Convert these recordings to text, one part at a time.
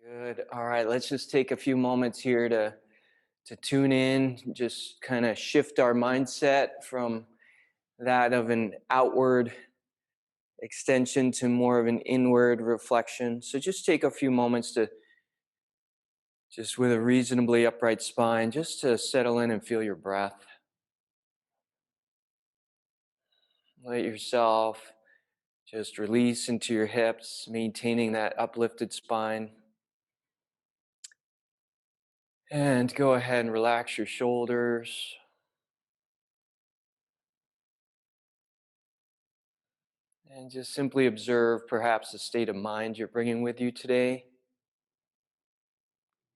Good. All right, let's just take a few moments here to tune in, just kind of shift our mindset from that of an outward extension to more of an inward reflection. So just take a few moments to just with a reasonably upright spine, just to settle in and feel your breath. Let yourself just release into your hips, maintaining that uplifted spine. And go ahead and relax your shoulders. And just simply observe perhaps the state of mind you're bringing with you today.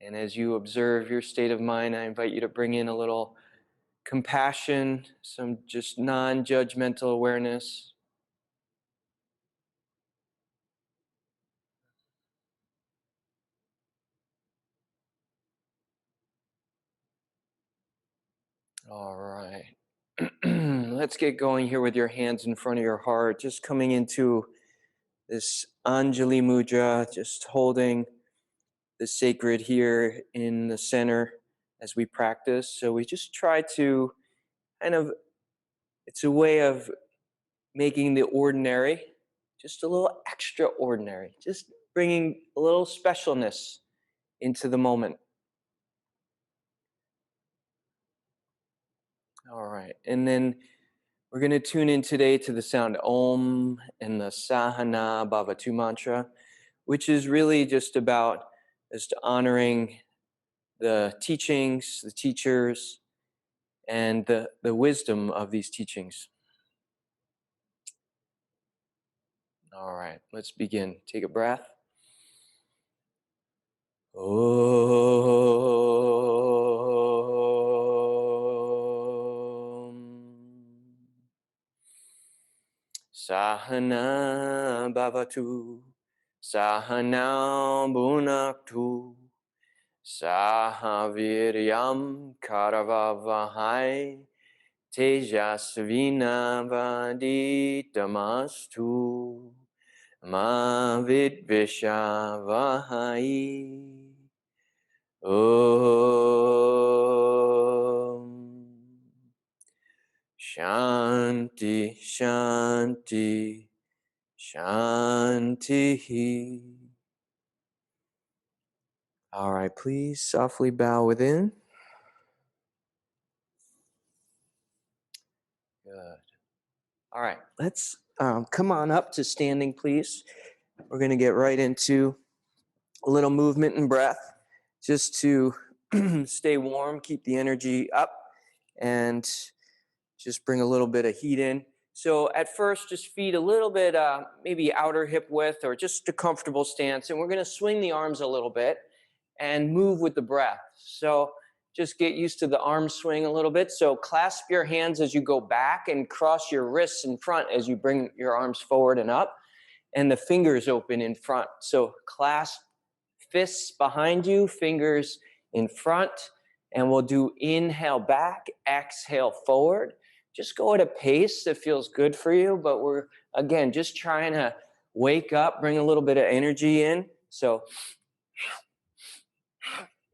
And as you observe your state of mind, I invite you to bring in a little compassion, some just non-judgmental awareness. All right. Let's get going here with your hands in front of your heart, just coming into this Anjali Mudra, just holding the sacred here in the center as we practice. So we just try to kind of, it's a way of making the ordinary just a little extraordinary, just bringing a little specialness into the moment. All right. And then we're going to tune in today to the sound Om and the Sahana Bhavatu mantra, which is really just about just honoring the teachings, the teachers, and the wisdom of these teachings. All right, let's begin. Take a breath. Sahana Bhavatu, Sahana Bhunaktu, Sahaviryam Karavavahai, Tejasvinavaditamastu, Ma Vidvishavahai. Om Shanti, Shanti, Shanti. All right, please softly bow within. Good. All right, let's come on up to standing, please. We're going to get right into a little movement and breath just to stay warm, keep the energy up, and just bring a little bit of heat in. So at first, just feet a little bit, maybe outer hip width or just a comfortable stance. And we're going to swing the arms a little bit and move with the breath. So just get used to the arm swing a little bit. So clasp your hands as you go back and cross your wrists in front as you bring your arms forward and up. And the fingers open in front. So clasp fists behind you, fingers in front. And we'll do inhale back, exhale forward. Just go at a pace that feels good for you, but we're, again, just trying to wake up, bring a little bit of energy in. So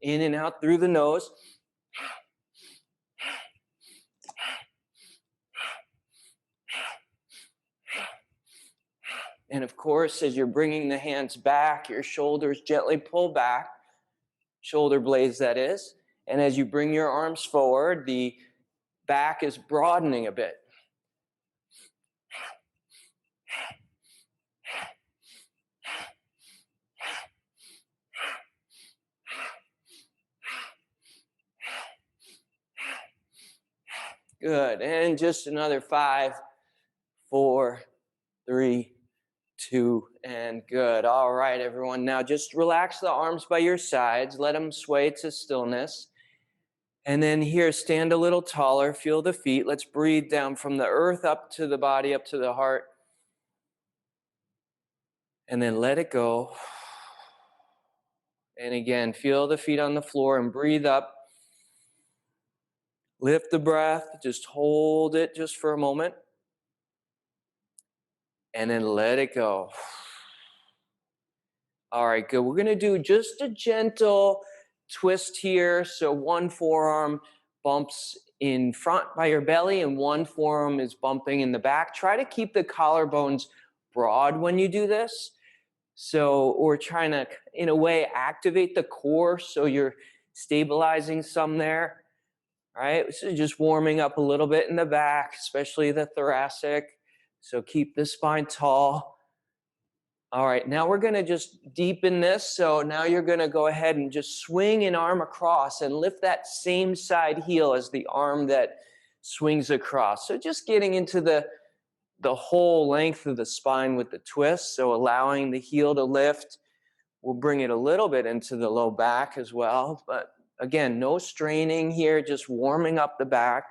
in and out through the nose. And of course, as you're bringing the hands back, your shoulders gently pull back, shoulder blades that is. And as you bring your arms forward, the back is broadening a bit. Good. And just another 5, 4, 3, 2, and good. All right, everyone. Now just relax the arms by your sides. Let them sway to stillness. And then here, stand a little taller. Feel the feet. Let's breathe down from the earth up to the body, up to the heart. And then let it go. And again, feel the feet on the floor and breathe up. Lift the breath. Just hold it just for a moment. And then let it go. All right, good. We're going to do just a gentle twist here. So one forearm bumps in front by your belly and one forearm is bumping in the back. Try to keep the collarbones broad when you do this. So we're trying to, in a way, activate the core so you're stabilizing some there. All right, this is just warming up a little bit in the back, especially the thoracic. So keep the spine tall. All right, now we're going to just deepen this. So now you're going to go ahead and just swing an arm across and lift that same side heel as the arm that swings across. So just getting into the whole length of the spine with the twist. So allowing the heel to lift. We'll bring it a little bit into the low back as well. But again, no straining here, just warming up the back.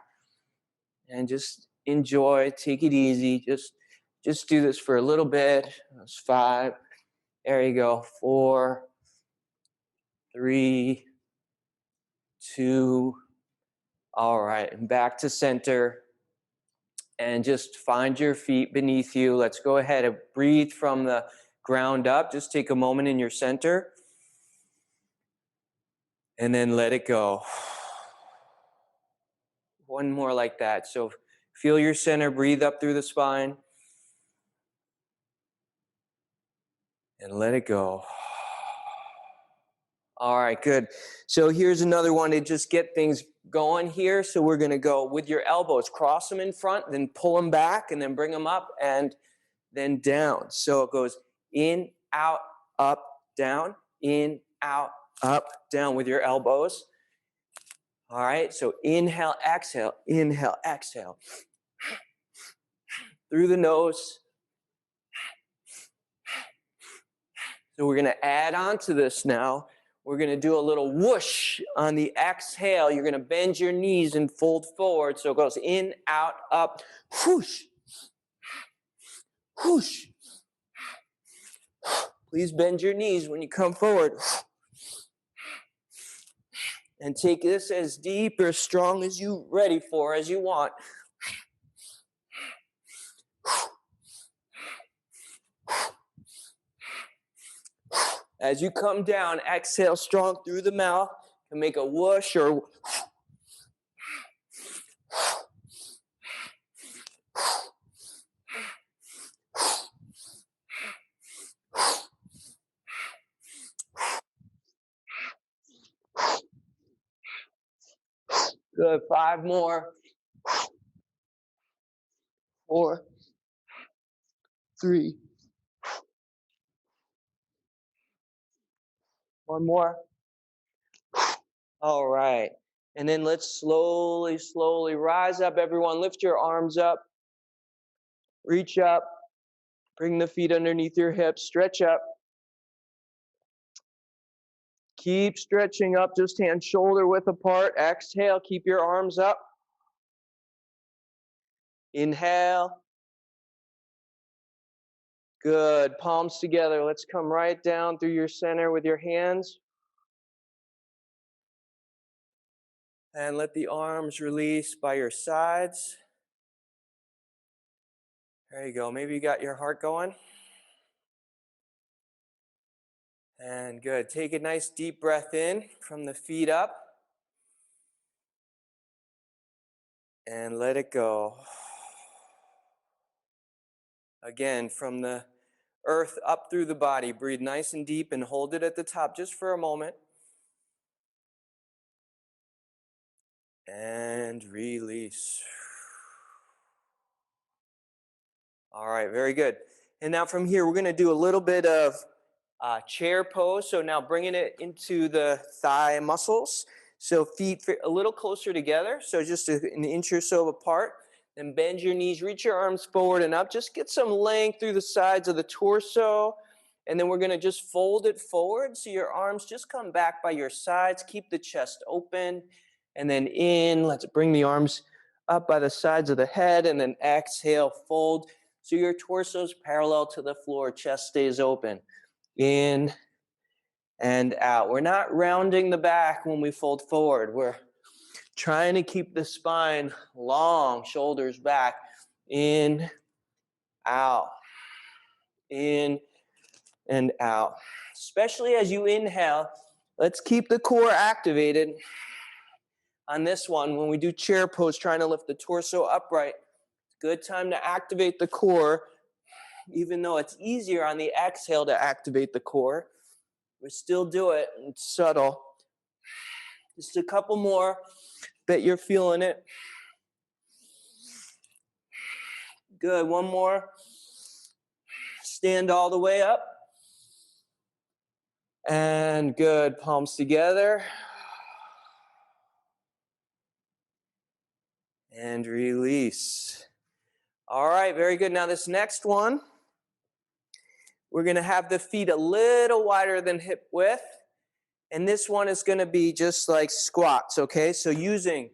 And just enjoy, take it easy. Just do this for a little bit. That's 5. There you go. 4, 3, 2. All right, and back to center. And just find your feet beneath you. Let's go ahead and breathe from the ground up. Just take a moment in your center. And then let it go. One more like that. So feel your center, breathe up through the spine. And let it go. All right, good. So here's another one to just get things going here. So we're going to go with your elbows, cross them in front, then pull them back, and then bring them up and then down. So it goes in, out, up, down, in, out, up, down with your elbows. All right, so inhale, exhale, inhale, exhale. Through the nose. So we're going to add on to this now. We're going to do a little whoosh on the exhale. You're going to bend your knees and fold forward. So it goes in, out, up, whoosh, whoosh. Please bend your knees when you come forward. And take this as deep or strong as you're ready for, as you want. As you come down, exhale strong through the mouth and make a whoosh or good. 5 more. 4, 3. 1 more. All right. And then let's slowly, slowly rise up, everyone. Lift your arms up. Reach up. Bring the feet underneath your hips. Stretch up. Keep stretching up, just hands shoulder width apart. Exhale, keep your arms up. Inhale. Good. Palms together. Let's come right down through your center with your hands. And let the arms release by your sides. There you go. Maybe you got your heart going. And good. Take a nice deep breath in from the feet up. And let it go. Again, from the earth up through the body. Breathe nice and deep and hold it at the top just for a moment. And release. All right, very good. And now from here, we're going to do a little bit of chair pose. So now bringing it into the thigh muscles. So feet a little closer together. So just an inch or so apart. Then bend your knees, reach your arms forward and up. Just get some length through the sides of the torso. And then we're going to just fold it forward. So your arms just come back by your sides. Keep the chest open. And then in, let's bring the arms up by the sides of the head. And then exhale, fold. So your torso is parallel to the floor. Chest stays open. In and out. We're not rounding the back when we fold forward. We're trying to keep the spine long, shoulders back. In, out. In, and out. Especially as you inhale, let's keep the core activated. On this one, when we do chair pose, trying to lift the torso upright, good time to activate the core, even though it's easier on the exhale to activate the core. We still do it, it's subtle. Just a couple more, bet you're feeling it. Good, one more. Stand all the way up. And good, palms together. And release. All right, very good. Now this next one, we're gonna have the feet a little wider than hip width. And this one is gonna be just like squats, okay? So using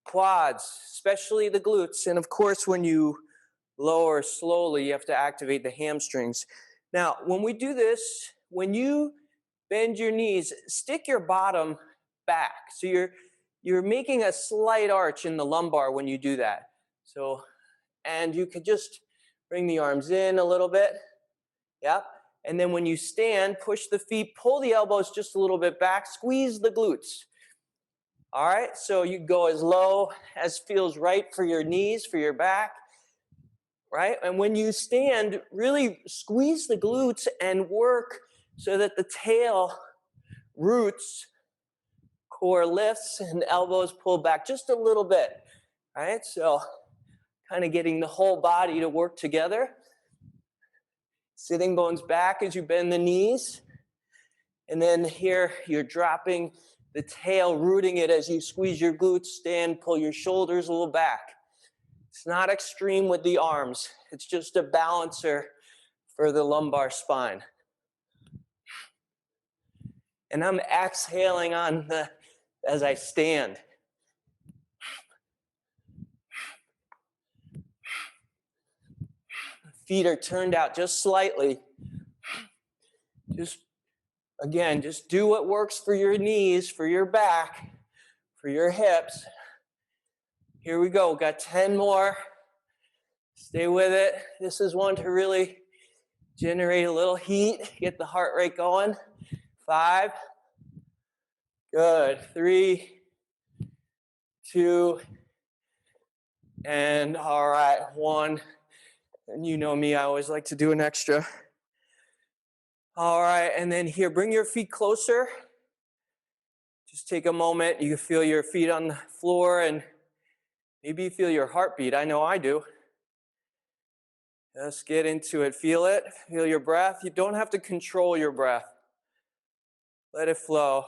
quads, especially the glutes. And of course, when you lower slowly, you have to activate the hamstrings. Now, when we do this, when you bend your knees, stick your bottom back. So you're making a slight arch in the lumbar when you do that. So, and you could just bring the arms in a little bit. Yep. And then when you stand, push the feet, pull the elbows just a little bit back, squeeze the glutes. All right, so you go as low as feels right for your knees, for your back, right? And when you stand, really squeeze the glutes and work so that the tail roots, core lifts, and elbows pull back just a little bit, right? So kind of getting the whole body to work together. Sitting bones back as you bend the knees. And then here you're dropping the tail, rooting it as you squeeze your glutes, stand, pull your shoulders a little back. It's not extreme with the arms. It's just a balancer for the lumbar spine. And I'm exhaling on as I stand. Feet are turned out just slightly. Again, just do what works for your knees, for your back, for your hips. Here we go. Got 10 more. Stay with it. This is one to really generate a little heat, get the heart rate going. 5. Good. 3, 2, and all right, 1. And you know me, I always like to do an extra. All right, and then here, bring your feet closer. Just take a moment. You can feel your feet on the floor and maybe you feel your heartbeat. I know I do. Just get into it. Feel it. Feel your breath. You don't have to control your breath. Let it flow.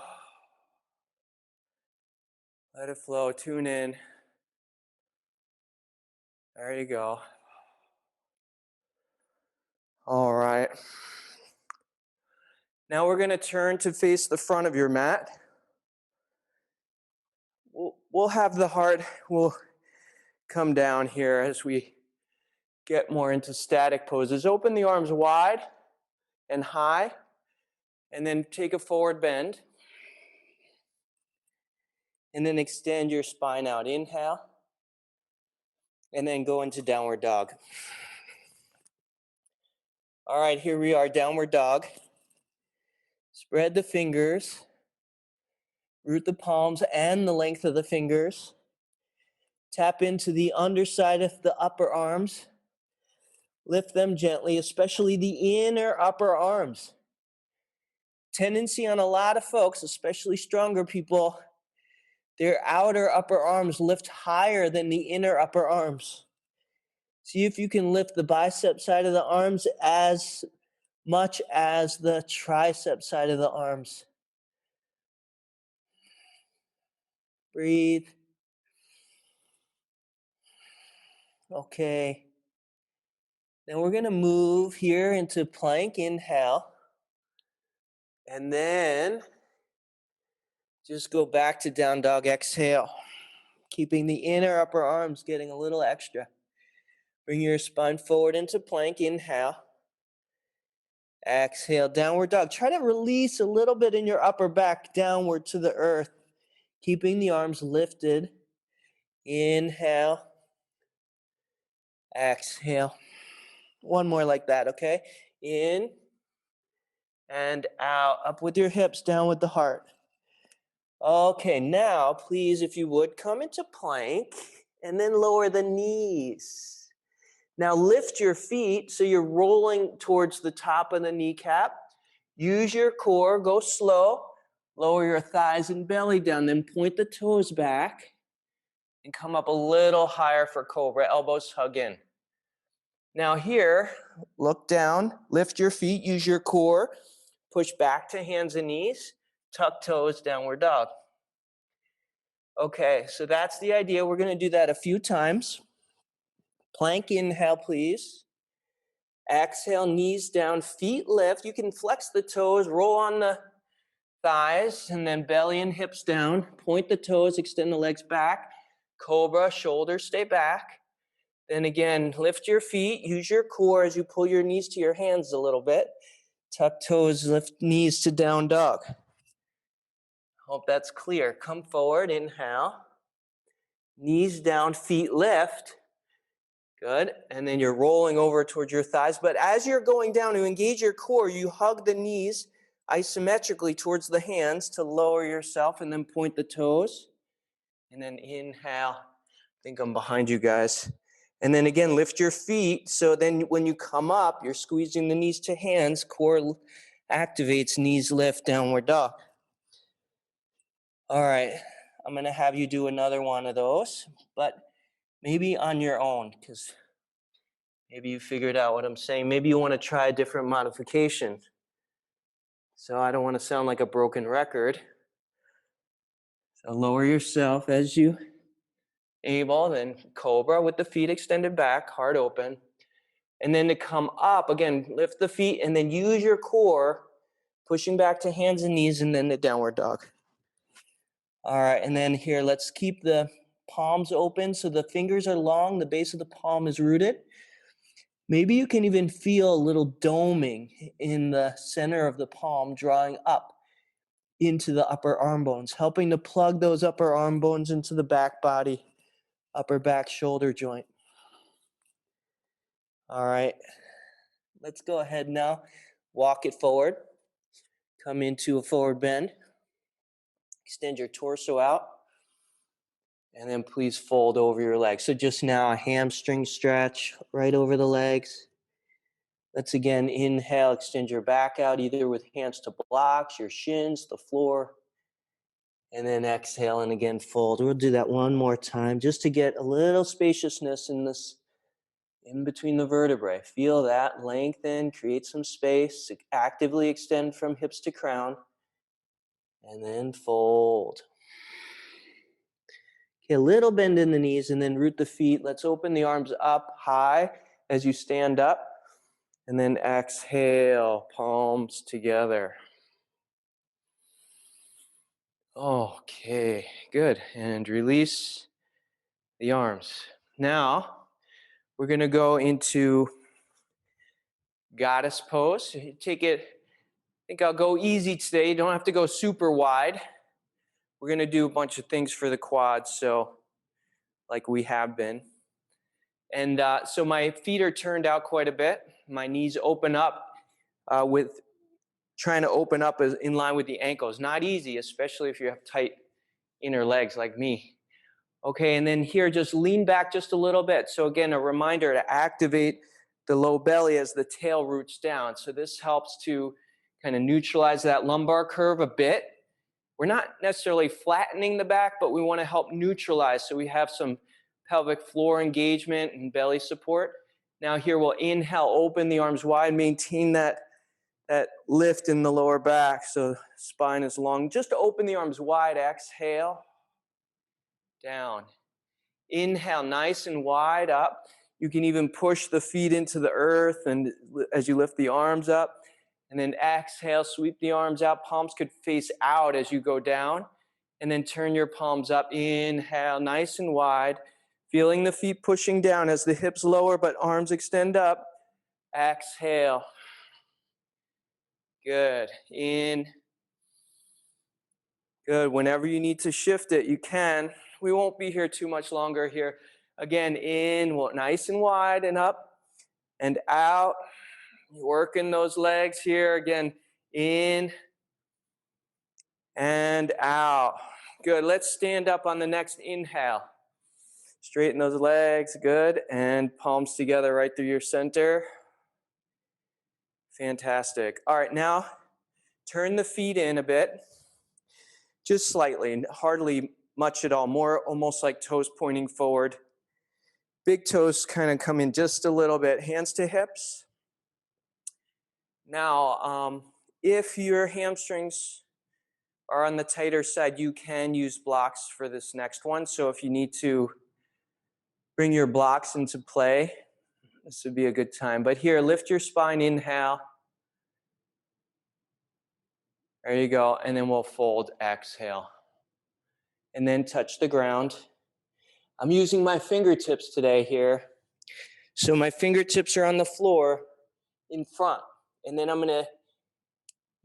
Let it flow. Tune in. There you go. All right. Now we're going to turn to face the front of your mat. We'll have the heart will come down here as we get more into static poses. Open the arms wide and high, and then take a forward bend. And then extend your spine out. Inhale, and then go into downward dog. All right, here we are, downward dog. Spread the fingers. Root the palms and the length of the fingers. Tap into the underside of the upper arms. Lift them gently, especially the inner upper arms. Tendency on a lot of folks, especially stronger people, their outer upper arms lift higher than the inner upper arms. See if you can lift the bicep side of the arms as much as the tricep side of the arms. Breathe. Okay. Then we're going to move here into plank. Inhale. And then just go back to down dog. Exhale. Keeping the inner upper arms getting a little extra. Bring your spine forward into plank. Inhale. Exhale. Downward dog. Try to release a little bit in your upper back downward to the earth. Keeping the arms lifted. Inhale. Exhale. One more like that, okay? In and out. Up with your hips, down with the heart. Okay, now please, if you would, come into plank and then lower the knees. Now lift your feet so you're rolling towards the top of the kneecap. Use your core, go slow. Lower your thighs and belly down, then point the toes back and come up a little higher for cobra. Elbows hug in. Now here, look down, lift your feet, use your core, push back to hands and knees, tuck toes, downward dog. Okay, so that's the idea. We're going to do that a few times. Plank inhale, please. Exhale, knees down, feet lift. You can flex the toes, roll on the thighs, and then belly and hips down. Point the toes, extend the legs back. Cobra, shoulders stay back. Then again, lift your feet, use your core as you pull your knees to your hands a little bit. Tuck toes, lift knees to down dog. Hope that's clear. Come forward, inhale. Knees down, feet lift. Good. And then you're rolling over towards your thighs. But as you're going down to engage your core, you hug the knees isometrically towards the hands to lower yourself and then point the toes. And then inhale. I think I'm behind you guys. And then again, lift your feet. So then when you come up, you're squeezing the knees to hands. Core activates, knees lift, downward dog. All right. I'm going to have you do another one of those, but maybe on your own, because maybe you figured out what I'm saying. Maybe you want to try a different modification. So I don't want to sound like a broken record. So lower yourself as you able, then cobra with the feet extended back, heart open. And then to come up, again, lift the feet and then use your core, pushing back to hands and knees, and then the downward dog. All right, and then here, let's keep the palms open so the fingers are long, the base of the palm is rooted. Maybe you can even feel a little doming in the center of the palm, drawing up into the upper arm bones, helping to plug those upper arm bones into the back body, upper back shoulder joint. All right, let's go ahead now. Walk it forward. Come into a forward bend. Extend your torso out. And then please fold over your legs. So just now a hamstring stretch right over the legs. Let's again inhale, extend your back out either with hands to blocks, your shins, the floor. And then exhale and again fold. We'll do that one more time just to get a little spaciousness in this, in between the vertebrae. Feel that, lengthen, create some space, actively extend from hips to crown. And then fold. Okay, a little bend in the knees and then root the feet. Let's open the arms up high as you stand up. And then exhale, palms together. Okay, good. And release the arms. Now, we're going to go into goddess pose. Take it, I think I'll go easy today. You don't have to go super wide. We're going to do a bunch of things for the quads, so like we have been. And so my feet are turned out quite a bit. My knees open up with trying to open up in line with the ankles. Not easy, especially if you have tight inner legs like me. Okay, and then here, just lean back just a little bit. So again, a reminder to activate the low belly as the tail roots down. So this helps to kind of neutralize that lumbar curve a bit. We're not necessarily flattening the back, but we want to help neutralize so we have some pelvic floor engagement and belly support. Now here we'll inhale, open the arms wide, maintain that lift in the lower back so spine is long. Just open the arms wide, exhale, down. Inhale, nice and wide up. You can even push the feet into the earth and as you lift the arms up. And then exhale, sweep the arms out. Palms could face out as you go down. And then turn your palms up. Inhale, nice and wide. Feeling the feet pushing down as the hips lower, but arms extend up. Exhale. Good. In. Good. Whenever you need to shift it, you can. We won't be here too much longer here. Again, in, nice and wide and up and out. Working those legs here. Again, In and out. Good. Let's stand up on the next inhale. Straighten those legs. Good. And palms together right through your center. Fantastic. All right, now turn the feet in a bit. Just slightly, hardly much at all. More almost like toes pointing forward. Big toes kind of come in just a little bit. Hands to hips. Now, if your hamstrings are on the tighter side, you can use blocks for this next one. So if you need to bring your blocks into play, this would be a good time. But here, lift your spine, inhale. There you go. And then we'll fold, exhale. And then touch the ground. I'm using my fingertips today here. So my fingertips are on the floor in front. And then I'm going to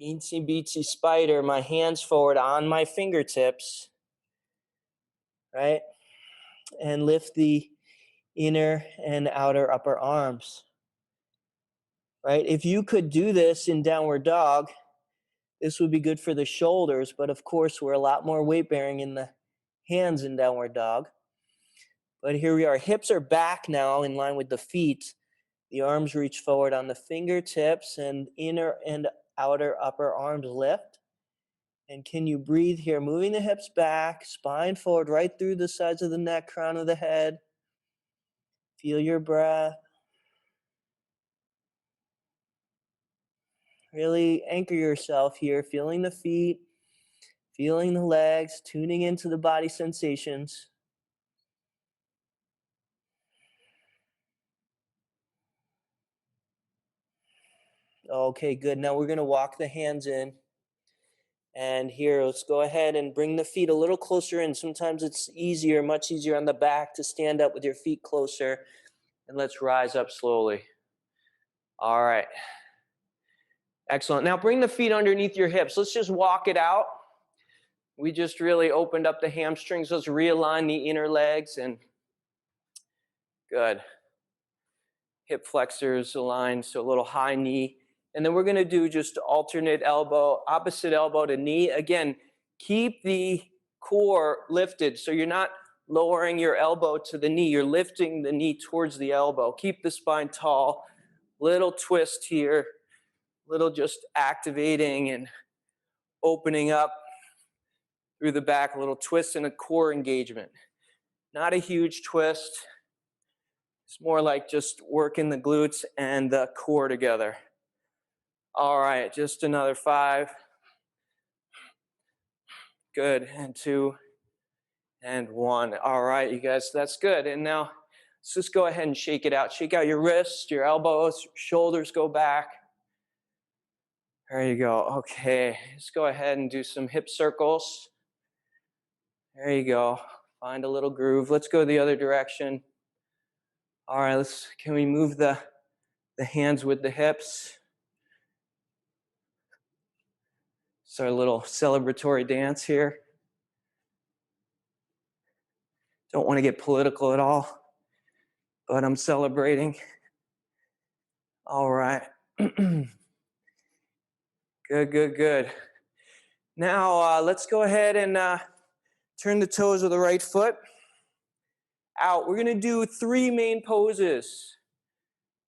Itsy bitsy spider my hands forward on my fingertips. Right? And lift the inner and outer upper arms. Right? If you could do this in downward dog, this would be good for the shoulders. But of course, we're a lot more weight bearing in the hands in downward dog. But here we are. Hips are back now in line with the feet. The arms reach forward on the fingertips and inner and outer upper arms lift. And can you breathe here? Moving the hips back, spine forward, right through the sides of the neck, crown of the head. Feel your breath. Really anchor yourself here, feeling the feet, feeling the legs, tuning into the body sensations. Okay, good. Now we're going to walk the hands in. And here, let's go ahead and bring the feet a little closer in. Sometimes it's easier, much easier on the back to stand up with your feet closer. And let's rise up slowly. All right. Excellent. Now bring the feet underneath your hips. Let's just walk it out. We just really opened up the hamstrings. Let's realign the inner legs. And good. Hip flexors aligned, so a little high knee. And then we're going to do just alternate elbow, opposite elbow to knee. Again, keep the core lifted so you're not lowering your elbow to the knee. You're lifting the knee towards the elbow. Keep the spine tall. Little twist here. Little just activating and opening up through the back. A little twist and a core engagement. Not a huge twist. It's more like just working the glutes and the core together. All right, just another 5. Good, and 2, and 1. All right, you guys, that's good. And now, let's just go ahead and shake it out. Shake out your wrists, your elbows, shoulders go back. There you go. Okay, let's go ahead and do some hip circles. There you go. Find a little groove. Let's go the other direction. All right, can we move the hands with the hips? It's our little celebratory dance here. Don't want to get political at all, but I'm celebrating. All right. Good. Now, let's go ahead and turn the toes of the right foot out. We're going to do 3 main poses.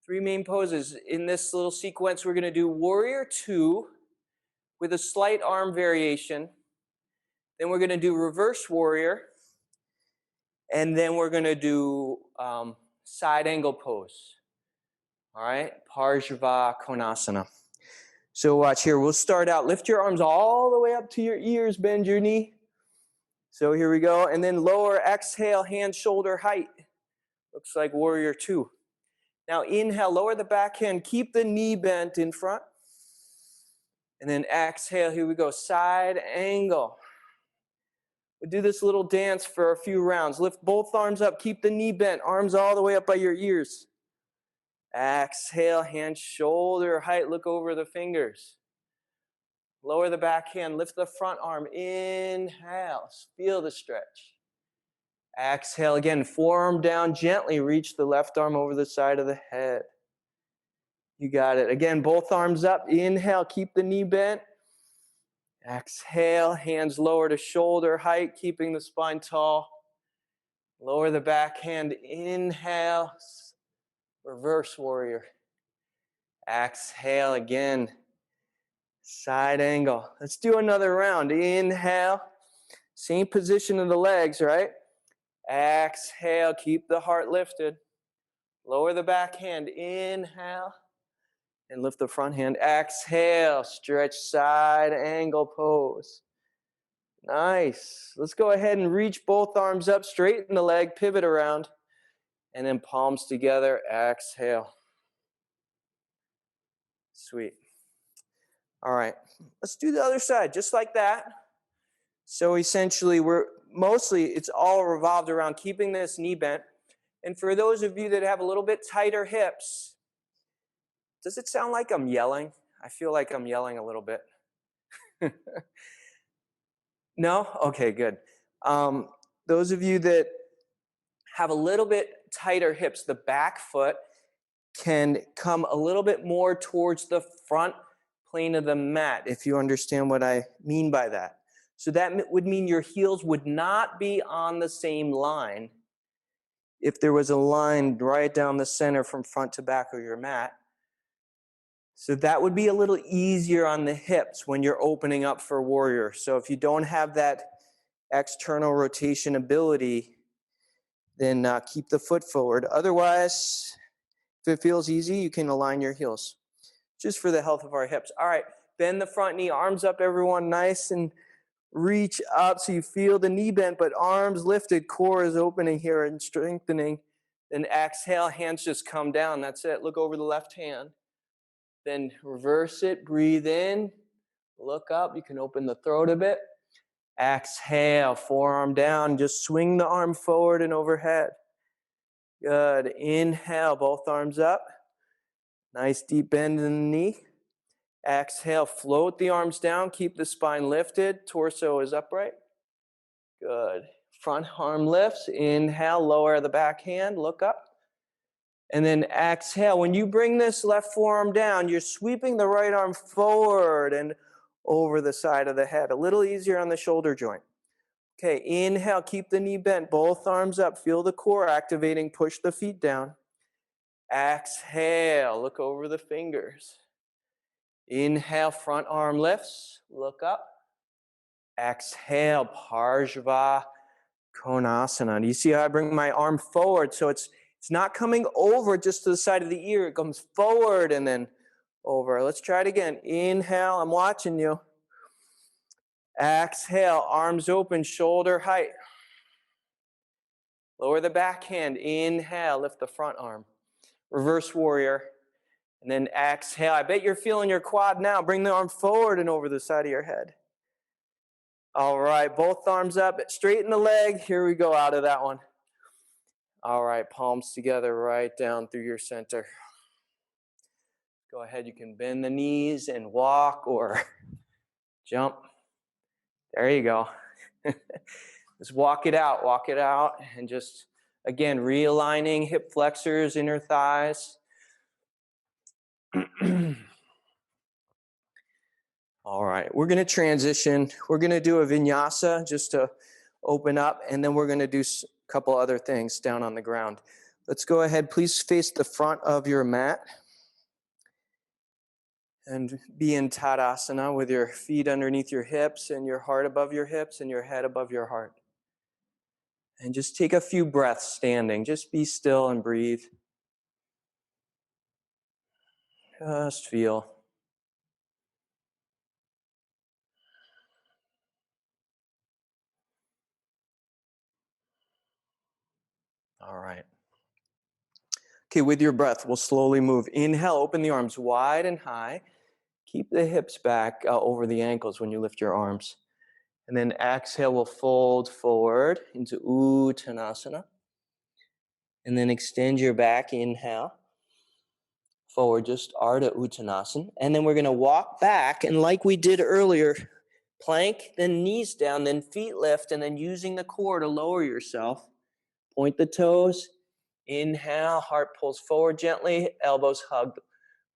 3 main poses. In this little sequence, we're going to do Warrior 2 with a slight arm variation. Then we're going to do Reverse Warrior. And then we're going to do side angle pose. All right, Parsva Konasana. So watch here. We'll start out. Lift your arms all the way up to your ears. Bend your knee. So here we go. And then lower, exhale, hand, shoulder height. Looks like Warrior 2. Now inhale, lower the back hand. Keep the knee bent in front. And then exhale. Here we go. Side angle. We'll do this little dance for a few rounds. Lift both arms up. Keep the knee bent. Arms all the way up by your ears. Exhale, hand, shoulder height. Look over the fingers. Lower the back hand. Lift the front arm. Inhale. Feel the stretch. Exhale again. Forearm down gently. Reach the left arm over the side of the head. You got it. Again, both arms up. Inhale, keep the knee bent. Exhale, hands lower to shoulder height, keeping the spine tall. Lower the back hand. Inhale, reverse warrior. Exhale again. Side angle. Let's do another round. Inhale. Same position of the legs, right? Exhale. Keep the heart lifted. Lower the back hand. Inhale. And lift the front hand. Exhale. Stretch side angle pose. Nice. Let's go ahead and reach both arms up. Straighten the leg. Pivot around. And then palms together. Exhale. Sweet. All right, let's do the other side, just like that. So essentially, it's all revolved around keeping this knee bent. And for those of you that have a little bit tighter hips, does it sound like I'm yelling? I feel like I'm yelling a little bit. No? Okay, good. Those of you that have a little bit tighter hips, the back foot can come a little bit more towards the front plane of the mat, if you understand what I mean by that. So that would mean your heels would not be on the same line if there was a line right down the center from front to back of your mat. So that would be a little easier on the hips when you're opening up for warrior. So if you don't have that external rotation ability, then keep the foot forward. Otherwise, if it feels easy, you can align your heels. Just for the health of our hips. All right, bend the front knee, arms up, everyone, nice, and reach up so you feel the knee bent, but arms lifted, core is opening here and strengthening. Then exhale, hands just come down, that's it. Look over the left hand. Then reverse it, breathe in, look up, you can open the throat a bit. Exhale, forearm down, just swing the arm forward and overhead. Good, inhale, both arms up. Nice deep bend in the knee. Exhale, float the arms down, keep the spine lifted, torso is upright. Good. Front arm lifts, inhale, lower the back hand, look up. And then exhale, when you bring this left forearm down, you're sweeping the right arm forward and over the side of the head. A little easier on the shoulder joint. Okay, inhale, keep the knee bent, both arms up, feel the core activating, push the feet down. Exhale, look over the fingers. Inhale, front arm lifts, look up. Exhale, Parsva Konasana. Do you see how I bring my arm forward? So it's not coming over just to the side of the ear. It comes forward and then over. Let's try it again. Inhale, I'm watching you. Exhale, arms open, shoulder height. Lower the back hand. Inhale, lift the front arm. Reverse warrior. And then exhale. I bet you're feeling your quad now. Bring the arm forward and over the side of your head. All right, both arms up. Straighten the leg. Here we go out of that one. All right, palms together right down through your center. Go ahead. You can bend the knees and walk or jump. There you go. Just walk it out, and just, again, realigning hip flexors, inner thighs. All right, we're going to transition. We're going to do a vinyasa just to open up, and then we're going to do a couple other things down on the ground. Let's go ahead. Please face the front of your mat and be in Tadasana with your feet underneath your hips and your heart above your hips and your head above your heart. And just take a few breaths standing. Just be still and breathe. Just feel. All right. Okay, with your breath, we'll slowly move. Inhale, open the arms wide and high. Keep the hips back over the ankles when you lift your arms. And then exhale, we'll fold forward into Uttanasana. And then extend your back, inhale. Forward, just Ardha Uttanasana. And then we're going to walk back, and like we did earlier, plank, then knees down, then feet lift, and then using the core to lower yourself. Point the toes. Inhale, heart pulls forward gently, elbows hug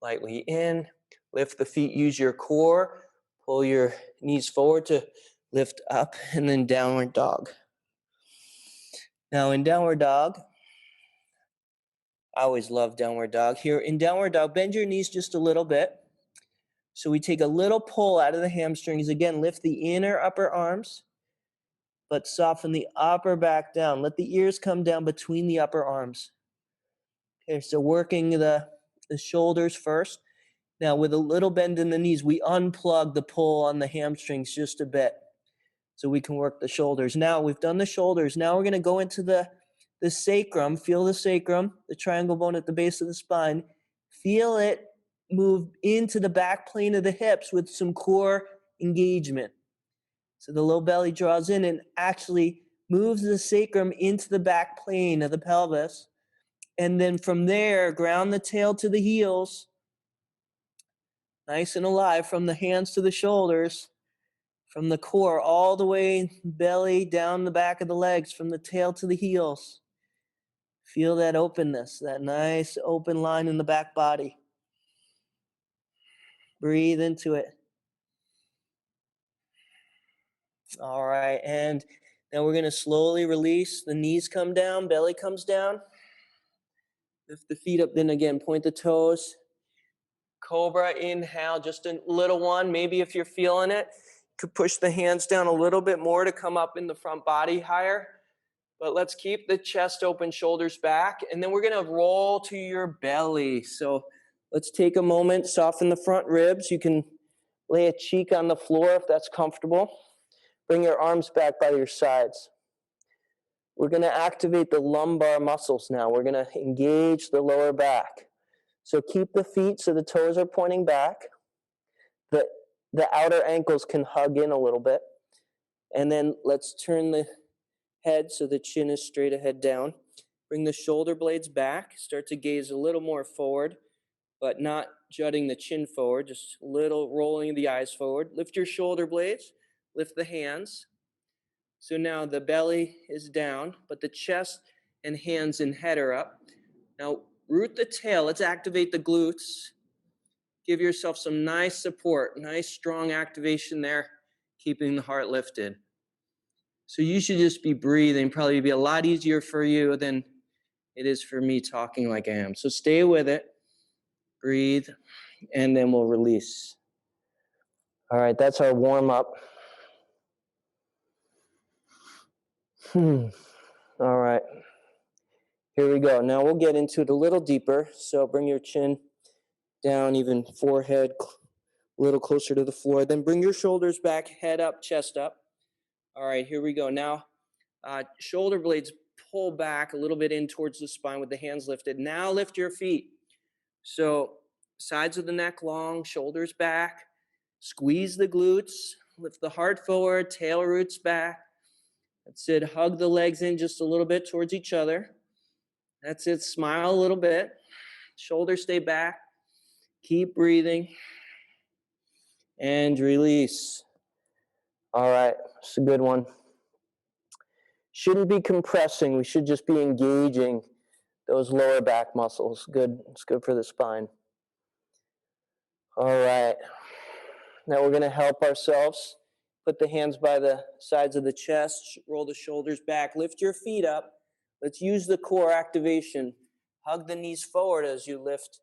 Lightly in, lift the feet, use your core, pull your knees forward to lift up, and then downward dog. Now in downward dog, I always love downward dog. Here in downward dog, bend your knees just a little bit. So we take a little pull out of the hamstrings. Again, lift the inner upper arms, but soften the upper back down. Let the ears come down between the upper arms. Okay, so working the shoulders first. Now with a little bend in the knees, we unplug the pull on the hamstrings just a bit so we can work the shoulders. Now we've done the shoulders. Now we're going to go into the sacrum. Feel the sacrum, the triangle bone at the base of the spine. Feel it move into the back plane of the hips with some core engagement. So the low belly draws in and actually moves the sacrum into the back plane of the pelvis. And then from there, ground the tail to the heels. Nice and alive from the hands to the shoulders. From the core all the way belly down the back of the legs, from the tail to the heels. Feel that openness, that nice open line in the back body. Breathe into it. All right, and now we're going to slowly release. The knees come down, belly comes down. Lift the feet up, then again, point the toes. Cobra, inhale, just a little one. Maybe if you're feeling it, you could push the hands down a little bit more to come up in the front body higher. But let's keep the chest open, shoulders back. And then we're going to roll to your belly. So let's take a moment, soften the front ribs. You can lay a cheek on the floor if that's comfortable. Bring your arms back by your sides. We're going to activate the lumbar muscles now. We're going to engage the lower back. So keep the feet so the toes are pointing back. The outer ankles can hug in a little bit. And then let's turn the head so the chin is straight ahead down. Bring the shoulder blades back. Start to gaze a little more forward, but not jutting the chin forward, just a little rolling the eyes forward. Lift your shoulder blades. Lift the hands. So now the belly is down, but the chest and hands and head are up. Now root the tail. Let's activate the glutes. Give yourself some nice support, nice strong activation there, keeping the heart lifted. So you should just be breathing. Probably be a lot easier for you than it is for me talking like I am. So stay with it. Breathe, and then we'll release. All right, that's our warm up. All right. Here we go. Now we'll get into it a little deeper. So bring your chin down, even forehead a little closer to the floor. Then bring your shoulders back, head up, chest up. All right, here we go. Now, shoulder blades pull back a little bit in towards the spine with the hands lifted. Now lift your feet. So sides of the neck long, shoulders back. Squeeze the glutes. Lift the heart forward, tail roots back. That's it. Hug the legs in just a little bit towards each other. That's it. Smile a little bit. Shoulders stay back. Keep breathing. And release. All right. It's a good one. Shouldn't be compressing. We should just be engaging those lower back muscles. Good. It's good for the spine. All right. Now we're going to help ourselves. Put the hands by the sides of the chest. Roll the shoulders back. Lift your feet up. Let's use the core activation. Hug the knees forward as you lift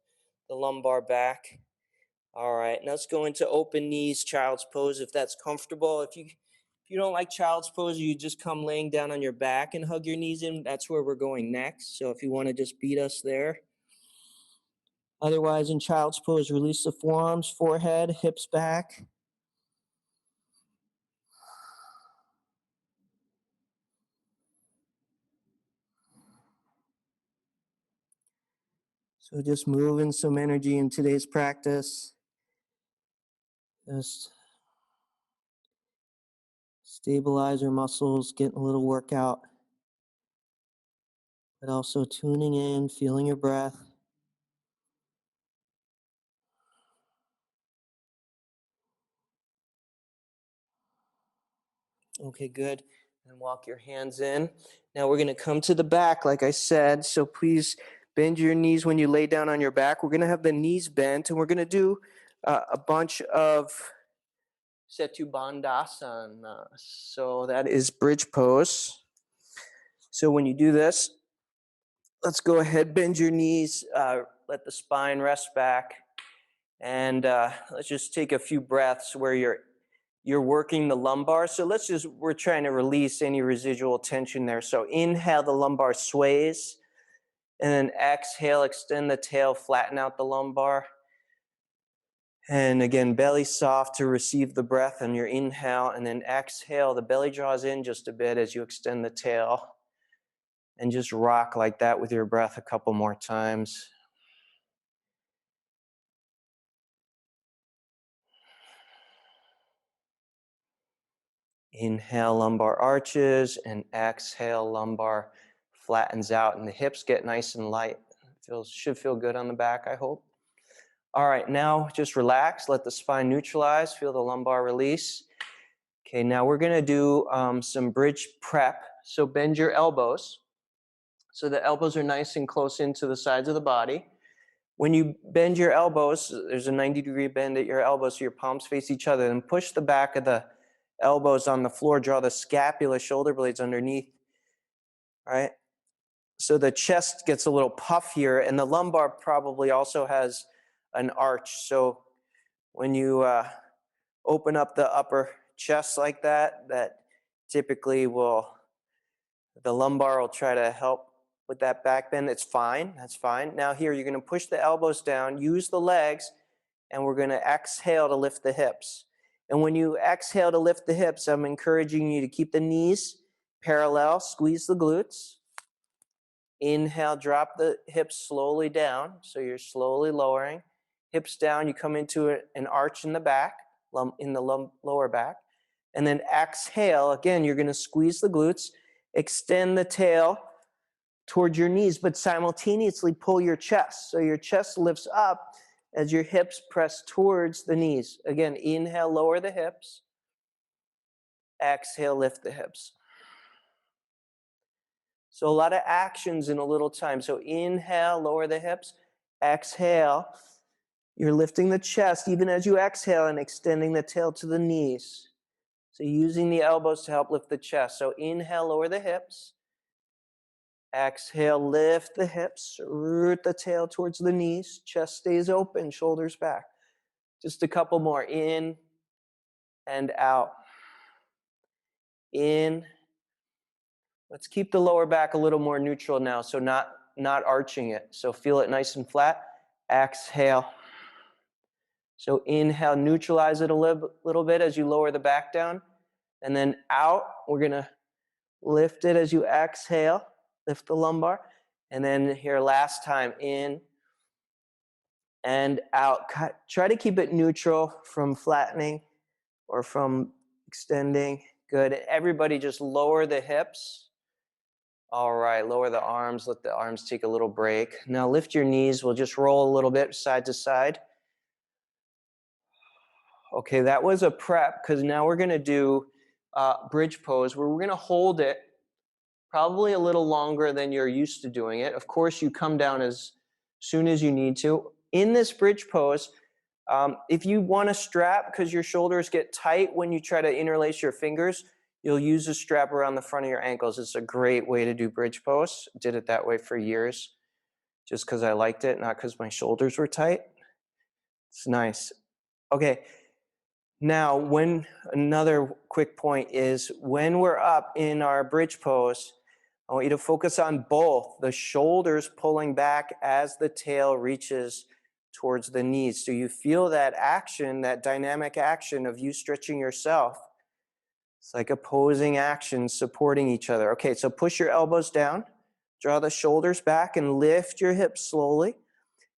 the lumbar back. All right. Now let's go into open knees, child's pose if that's comfortable. If you don't like child's pose, you just come laying down on your back and hug your knees in. That's where we're going next. So if you want to just beat us there. Otherwise, in child's pose, release the forearms, forehead, hips back. So just moving some energy in today's practice. Just stabilize our muscles, getting a little workout. But also tuning in, feeling your breath. Okay, good. And walk your hands in. Now we're going to come to the back, like I said. So please Bend your knees when you lay down on your back. We're going to have the knees bent, and we're going to do a bunch of Setu Bandhasana. So that is bridge pose. So when you do this, let's go ahead, bend your knees, let the spine rest back, and let's just take a few breaths where you're working the lumbar. So we're trying to release any residual tension there. So inhale, the lumbar sways, and then exhale, extend the tail, flatten out the lumbar. And again, belly soft to receive the breath on your inhale, and then exhale, the belly draws in just a bit as you extend the tail. And just rock like that with your breath a couple more times. Inhale, lumbar arches, and exhale, lumbar flattens out, and the hips get nice and light. Should feel good on the back, I hope. All right, now just relax, let the spine neutralize, feel the lumbar release. Okay, now we're gonna do some bridge prep. So bend your elbows. So the elbows are nice and close into the sides of the body. When you bend your elbows, there's a 90-degree bend at your elbows so your palms face each other, and push the back of the elbows on the floor, draw the scapula, shoulder blades underneath, right? So the chest gets a little puff here, and the lumbar probably also has an arch. So when you open up the upper chest like that, that typically the lumbar will try to help with that back bend. It's fine, that's fine. Now here, you're gonna push the elbows down, use the legs, and we're gonna exhale to lift the hips. And when you exhale to lift the hips, I'm encouraging you to keep the knees parallel, squeeze the glutes. Inhale, drop the hips slowly down, so you're slowly lowering. Hips down, you come into an arch in the back, in the lower back. And then exhale, again, you're gonna squeeze the glutes, extend the tail towards your knees, but simultaneously pull your chest. So your chest lifts up as your hips press towards the knees. Again, inhale, lower the hips. Exhale, lift the hips. So a lot of actions in a little time. So inhale, lower the hips. Exhale, you're lifting the chest even as you exhale and extending the tail to the knees. So using the elbows to help lift the chest. So inhale, lower the hips. Exhale, lift the hips, root the tail towards the knees. Chest stays open, shoulders back. Just a couple more. In and out. In. Let's keep the lower back a little more neutral now, so not arching it. So feel it nice and flat. Exhale. So inhale, neutralize it a little bit as you lower the back down. And then out, we're gonna lift it as you exhale. Lift the lumbar. And then here, last time, in and out. Try to keep it neutral from flattening or from extending. Good. Everybody just lower the hips. All right, lower the arms. Let the arms take a little break. Now lift your knees. We'll just roll a little bit side to side. Okay, that was a prep because now we're going to do bridge pose where we're going to hold it probably a little longer than you're used to doing it. Of course, you come down as soon as you need to. In this bridge pose, if you want a strap because your shoulders get tight when you try to interlace your fingers, you'll use a strap around the front of your ankles. It's a great way to do bridge pose. Did it that way for years just because I liked it, not because my shoulders were tight. It's nice. Okay. Now, another quick point is when we're up in our bridge pose, I want you to focus on both the shoulders pulling back as the tail reaches towards the knees. So you feel that action, that dynamic action of you stretching yourself. It's like opposing actions supporting each other. Okay, so push your elbows down, draw the shoulders back and lift your hips slowly.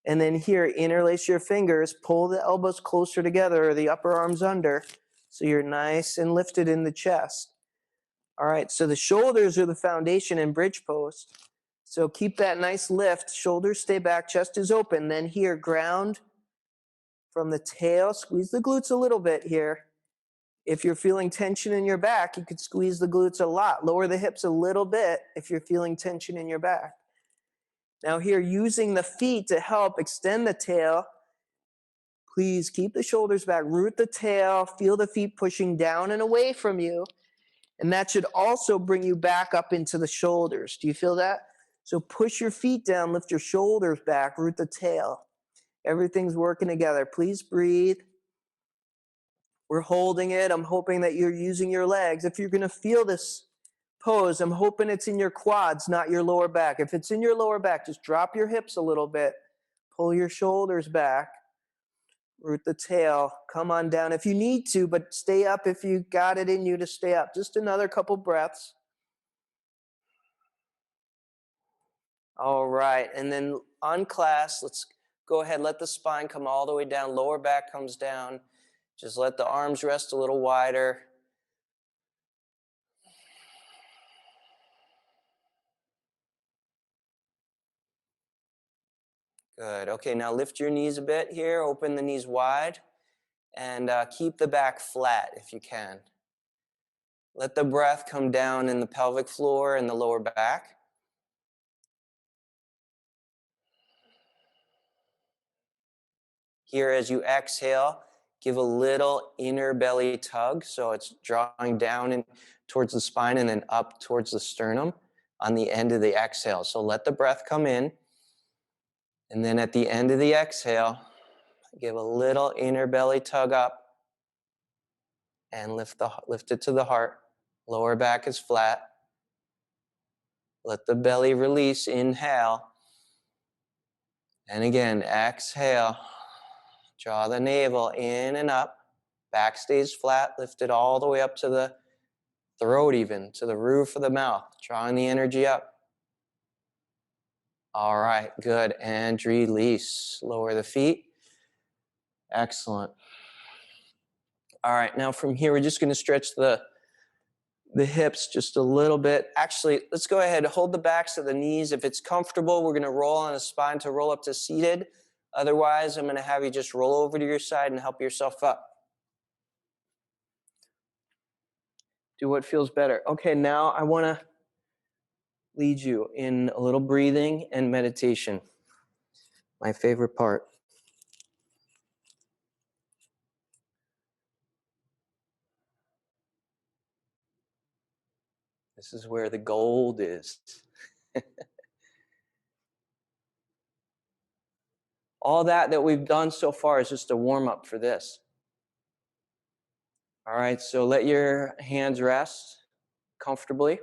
And then here, interlace your fingers, pull the elbows closer together or the upper arms under so you're nice and lifted in the chest. All right, so the shoulders are the foundation in bridge pose. So keep that nice lift, shoulders stay back, chest is open. Then here, ground from the tail, squeeze the glutes a little bit here. If you're feeling tension in your back, you could squeeze the glutes a lot. Lower the hips a little bit if you're feeling tension in your back. Now here, using the feet to help extend the tail, please keep the shoulders back, root the tail, feel the feet pushing down and away from you. And that should also bring you back up into the shoulders. Do you feel that? So push your feet down, lift your shoulders back, root the tail. Everything's working together. Please breathe. We're holding it. I'm hoping that you're using your legs. If you're going to feel this pose, I'm hoping it's in your quads, not your lower back. If it's in your lower back, just drop your hips a little bit. Pull your shoulders back. Root the tail. Come on down if you need to, but stay up if you got it in you to stay up. Just another couple breaths. All right. And then unclasp. Let's go ahead. Let the spine come all the way down. Lower back comes down. Just let the arms rest a little wider. Good. Okay, now lift your knees a bit here. Open the knees wide. And keep the back flat if you can. Let the breath come down in the pelvic floor and the lower back. Here, as you exhale, give a little inner belly tug. So it's drawing down in, towards the spine and then up towards the sternum on the end of the exhale. So let the breath come in. And then at the end of the exhale, give a little inner belly tug up and lift it to the heart. Lower back is flat. Let the belly release. Inhale. And again, exhale. Draw the navel in and up. Back stays flat. Lift it all the way up to the throat, even to the roof of the mouth. Drawing the energy up. All right, good. And release. Lower the feet. Excellent. All right, now from here, we're just going to stretch the hips just a little bit. Actually, let's go ahead and hold the backs of the knees. If it's comfortable, we're going to roll on the spine to roll up to seated. Otherwise, I'm going to have you just roll over to your side and help yourself up. Do what feels better. Okay, now I want to lead you in a little breathing and meditation. My favorite part. This is where the gold is. All that we've done so far is just a warm-up for this. All right, so let your hands rest comfortably.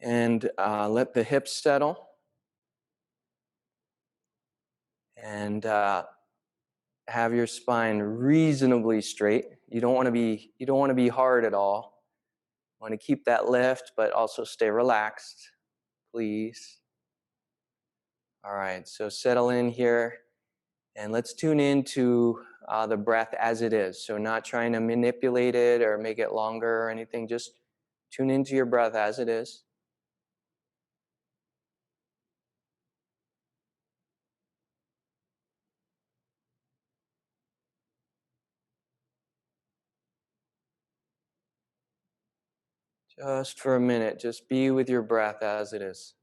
And let the hips settle. And have your spine reasonably straight. You don't want to be hard at all. You want to keep that lift, but also stay relaxed, please. All right, so settle in here, and let's tune into the breath as it is. So not trying to manipulate it or make it longer or anything. Just tune into your breath as it is. Just for a minute, just be with your breath as it is.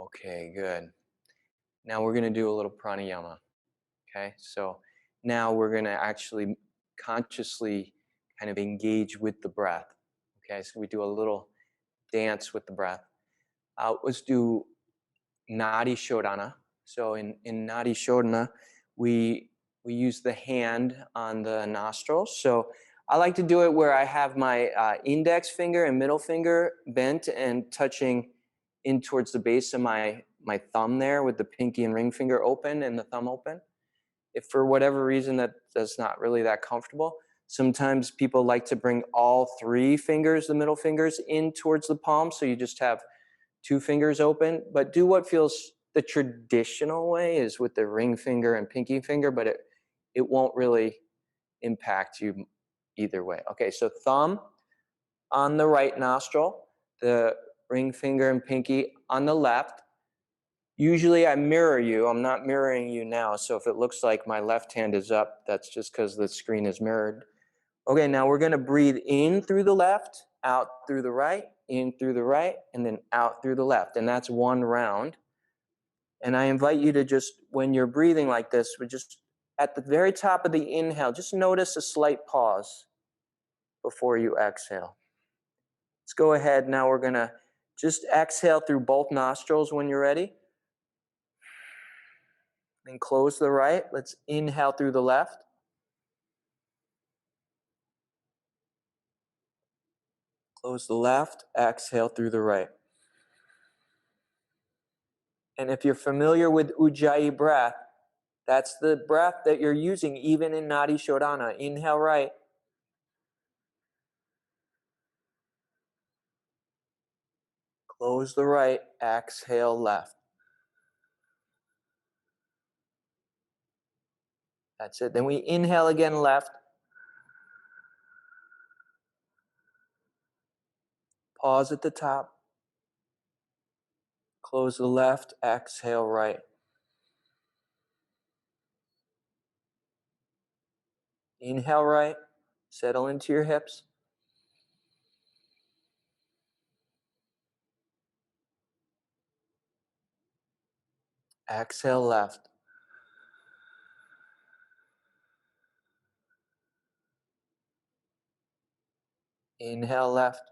Okay, good. Now we're going to do a little pranayama. Okay, so now we're going to actually consciously kind of engage with the breath. Okay, so we do a little dance with the breath. Let's do Nadi Shodhana. So in Nadi Shodhana, we use the hand on the nostrils. So I like to do it where I have my index finger and middle finger bent and touching in towards the base of my my thumb there with the pinky and ring finger open and the thumb open. If for whatever reason that's not really that comfortable, sometimes people like to bring all three fingers, the middle fingers, in towards the palm, so you just have two fingers open. But do what feels the traditional way is with the ring finger and pinky finger, but it won't really impact you either way. Okay, so thumb on the right nostril, the ring finger and pinky on the left. Usually I mirror you. I'm not mirroring you now. So if it looks like my left hand is up, that's just because the screen is mirrored. Okay, now we're going to breathe in through the left, out through the right, in through the right, and then out through the left. And that's one round. And I invite you to just, when you're breathing like this, we just at the very top of the inhale, just notice a slight pause before you exhale. Let's go ahead. Now we're going to just exhale through both nostrils when you're ready. And close the right. Let's inhale through the left. Close the left. Exhale through the right. And if you're familiar with Ujjayi breath, that's the breath that you're using even in Nadi Shodhana. Inhale right. Close the right. Exhale left. That's it. Then we inhale again left. Pause at the top. Close the left. Exhale right. Inhale right. Settle into your hips. Exhale left. Inhale left.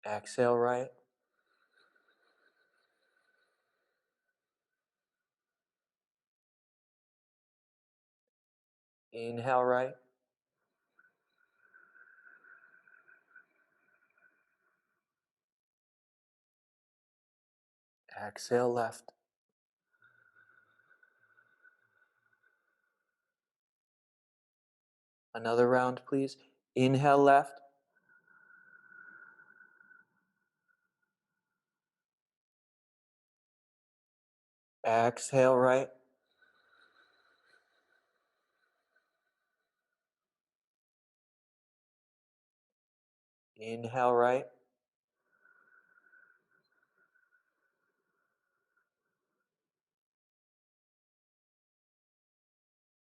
Exhale right. Inhale right. Exhale left. Another round, please. Inhale left. Exhale right. Inhale right.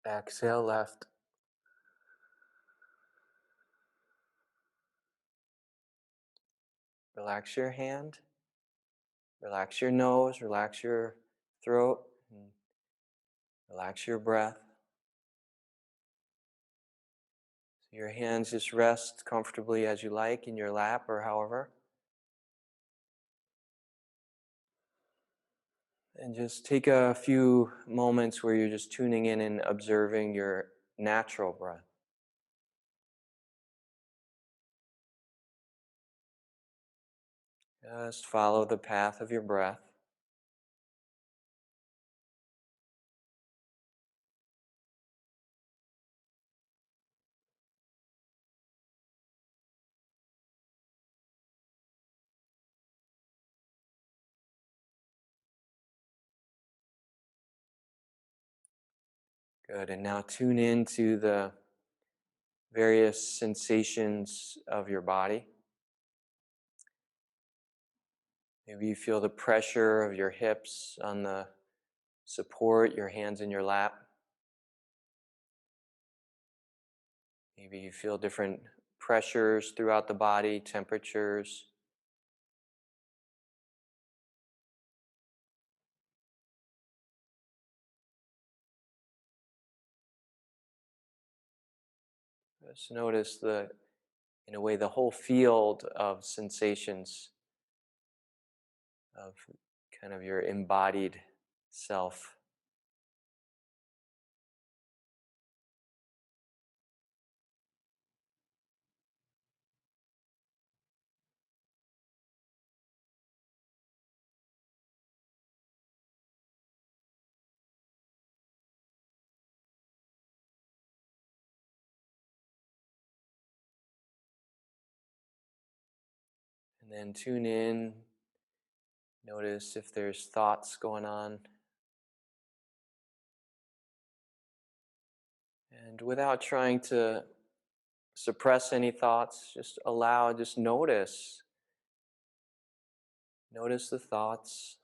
Exhale left. Relax your hand. Relax your nose. Relax your throat. And relax your breath. So your hands just rest comfortably as you like in your lap or however. And just take a few moments where you're just tuning in and observing your natural breath. Just follow the path of your breath. Good. And now tune into the various sensations of your body. Maybe you feel the pressure of your hips on the support, your hands in your lap. Maybe you feel different pressures throughout the body, temperatures. Just notice in a way, the whole field of sensations of kind of your embodied self. And then tune in. Notice if there's thoughts going on. And without trying to suppress any thoughts, just allow, just notice. Notice the thoughts.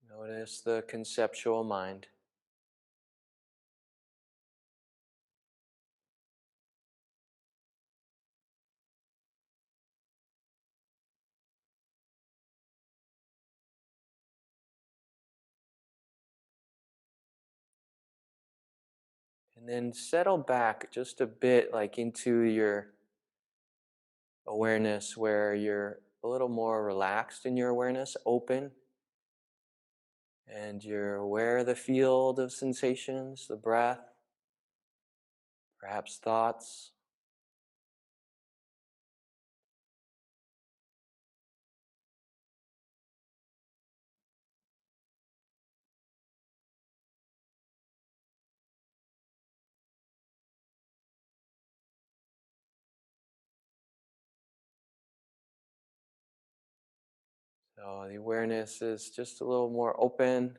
Notice the conceptual mind. And then settle back just a bit, like into your awareness, where you're a little more relaxed in your awareness, open, and you're aware of the field of sensations, the breath, perhaps thoughts. So the awareness is just a little more open,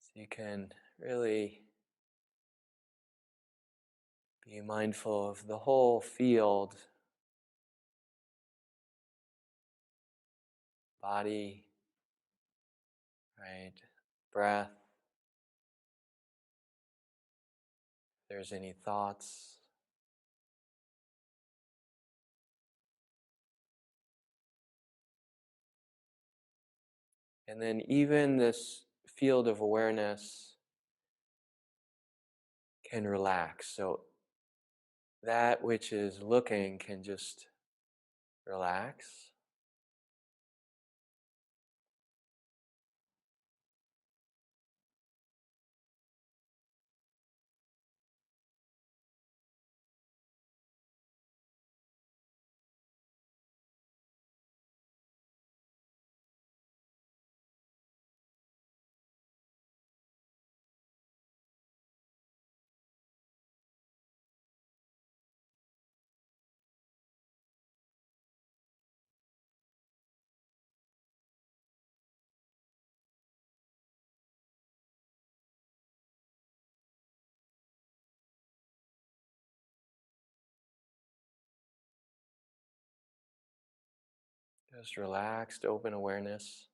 so you can really be mindful of the whole field, body, right? Breath. If there's any thoughts. And then even this field of awareness can relax. So that which is looking can just relax. Just relaxed, open awareness.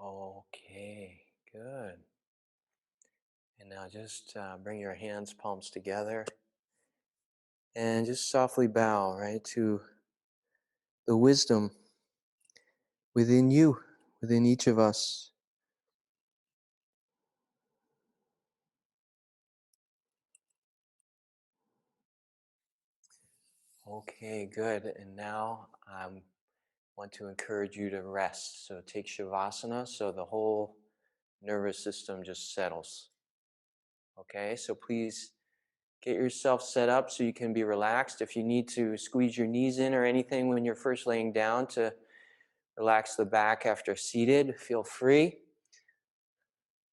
Okay, good. And now just bring your hands, palms together, and just softly bow, right, to the wisdom within you, within each of us. Okay, good. And now I want to encourage you to rest. So take Shavasana so the whole nervous system just settles. Okay, so please get yourself set up so you can be relaxed. If you need to squeeze your knees in or anything when you're first laying down to relax the back after seated, feel free.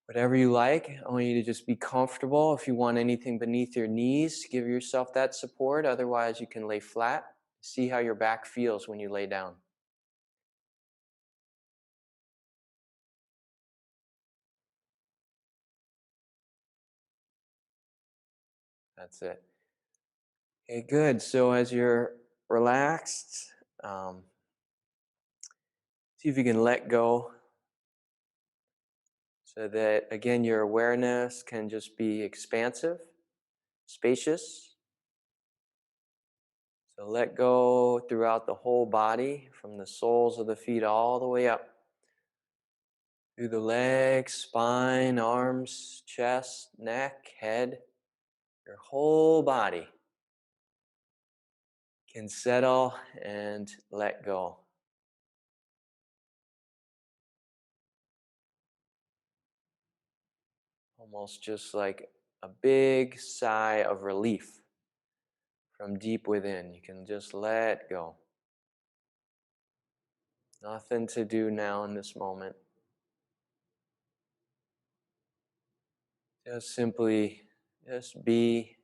Whatever you like, I want you to just be comfortable. If you want anything beneath your knees, give yourself that support. Otherwise, you can lay flat. See how your back feels when you lay down. That's it. Okay, good. So as you're relaxed, um, see if you can let go so that, again, your awareness can just be expansive, spacious. So let go throughout the whole body, from the soles of the feet all the way up through the legs, spine, arms, chest, neck, head. Your whole body can settle and let go. Almost just like a big sigh of relief from deep within. You can just let go. Nothing to do now in this moment. Just simply, just be.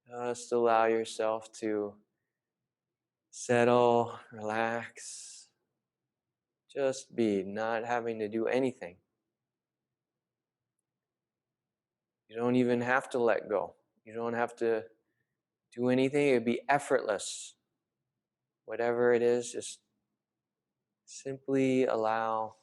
Just allow yourself to settle, relax. Just be, not having to do anything. You don't even have to let go. You don't have to do anything. It'd be effortless. Whatever it is, just simply allow.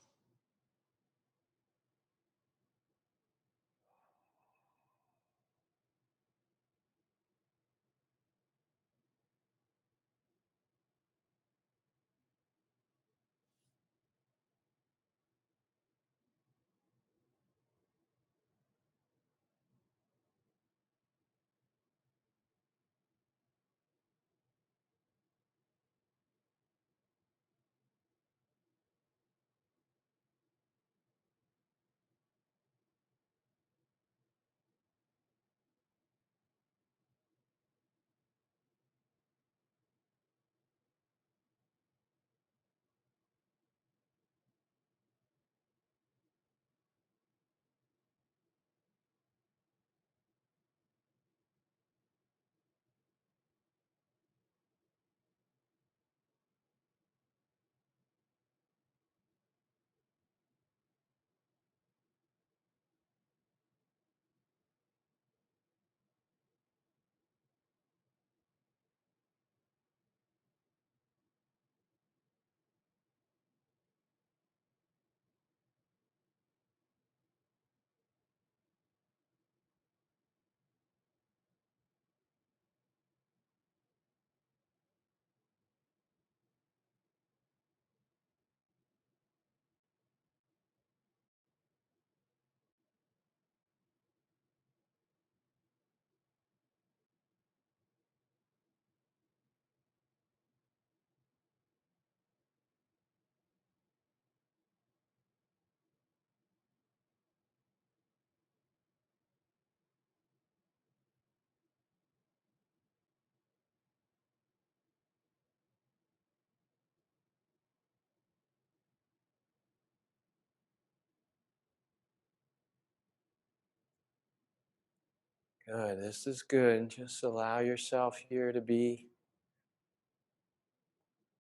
Good, this is good. Just allow yourself here to be.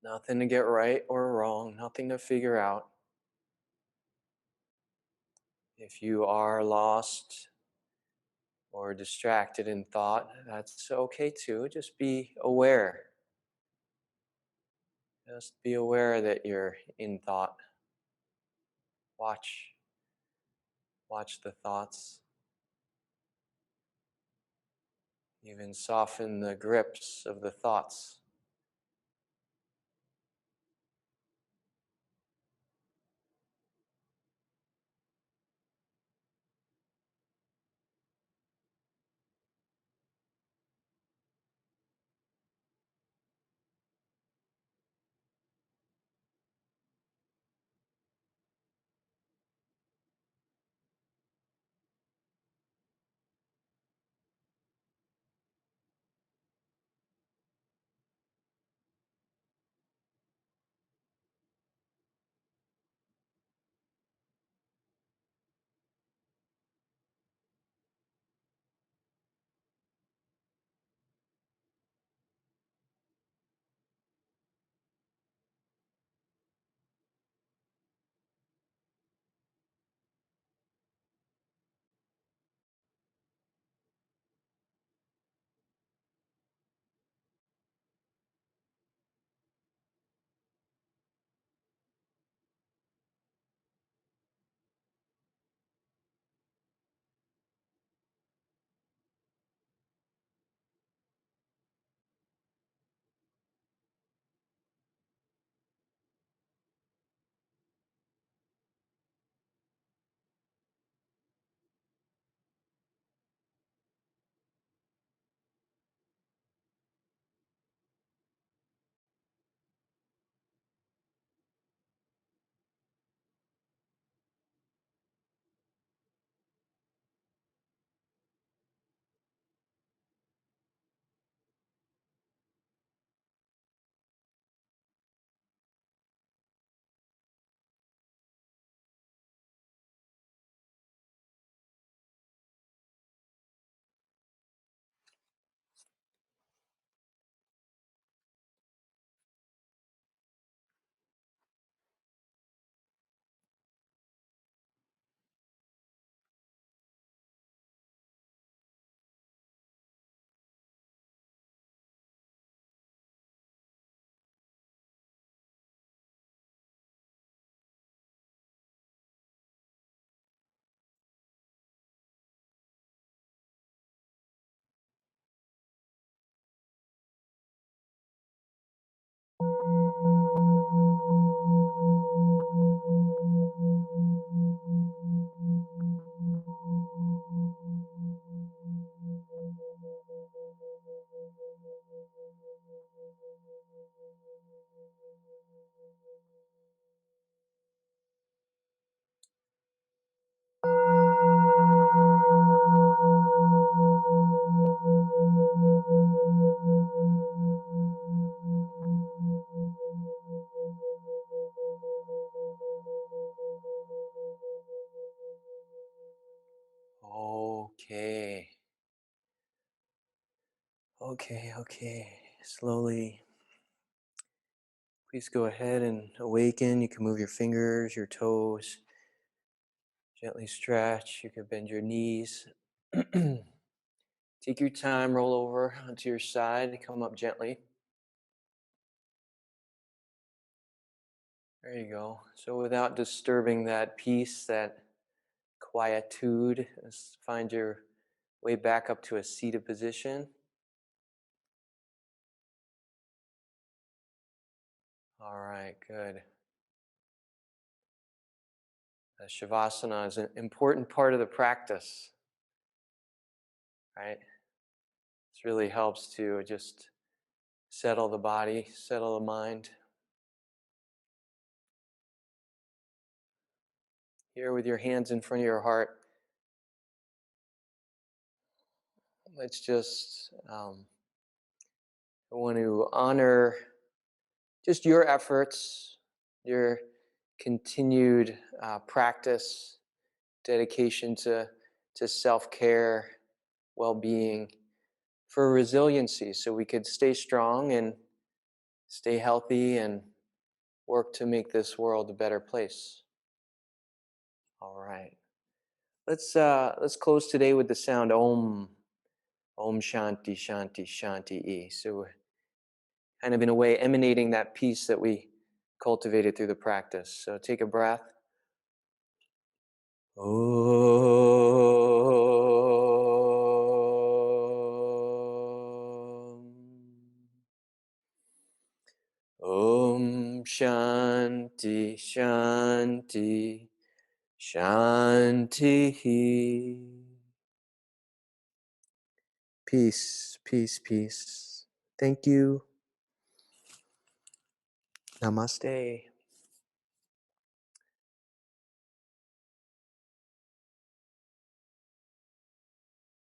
Nothing to get right or wrong, nothing to figure out. If you are lost or distracted in thought, that's okay too. Just be aware. Just be aware that you're in thought. Watch the thoughts. Even soften the grips of the thoughts. Okay. Slowly, please go ahead and awaken. You can move your fingers, your toes, gently stretch. You can bend your knees. Take your time, roll over onto your side, come up gently. There you go. So without disturbing that peace, that quietude, just find your way back up to a seated position. All right, good. Savasana is an important part of the practice, right? This really helps to just settle the body, settle the mind. Here with your hands in front of your heart, let's just, I want to honor just your efforts, your continued practice, dedication to self-care, well-being, for resiliency, so we could stay strong and stay healthy and work to make this world a better place. All right. Let's close today with the sound Om. Om Shanti Shanti Shanti E. So kind of in a way emanating that peace that we cultivated through the practice. So take a breath. Om Shanti Shanti Shanti. Peace, peace, peace. Thank you. Namaste.